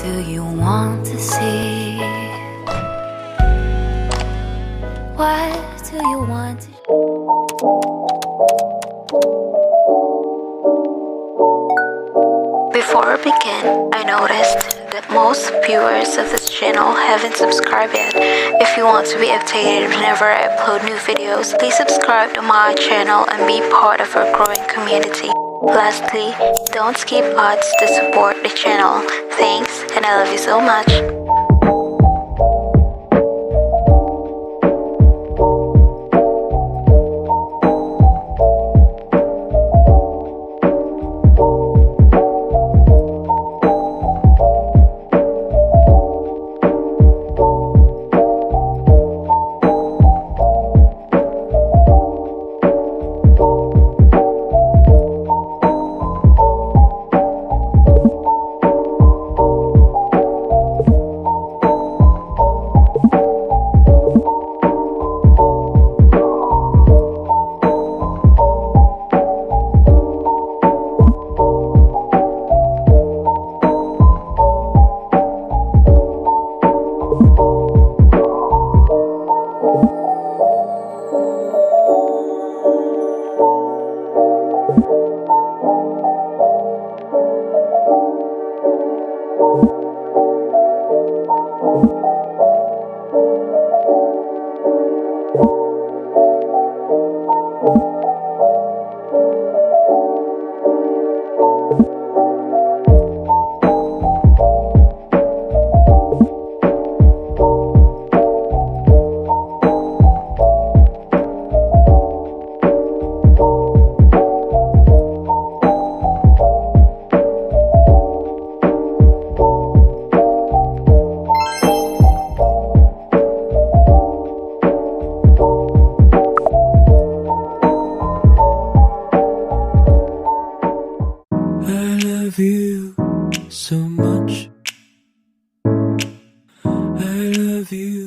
do you want to see? What do you want to Before we begin, I noticed that most viewers of this channel haven't subscribed yet. If you want to be updated whenever I upload new videos, please subscribe to my channel and be part of our growing community. Lastly, don't skip ads to support the channel. Thanks, and I love you so much. So much. I love you.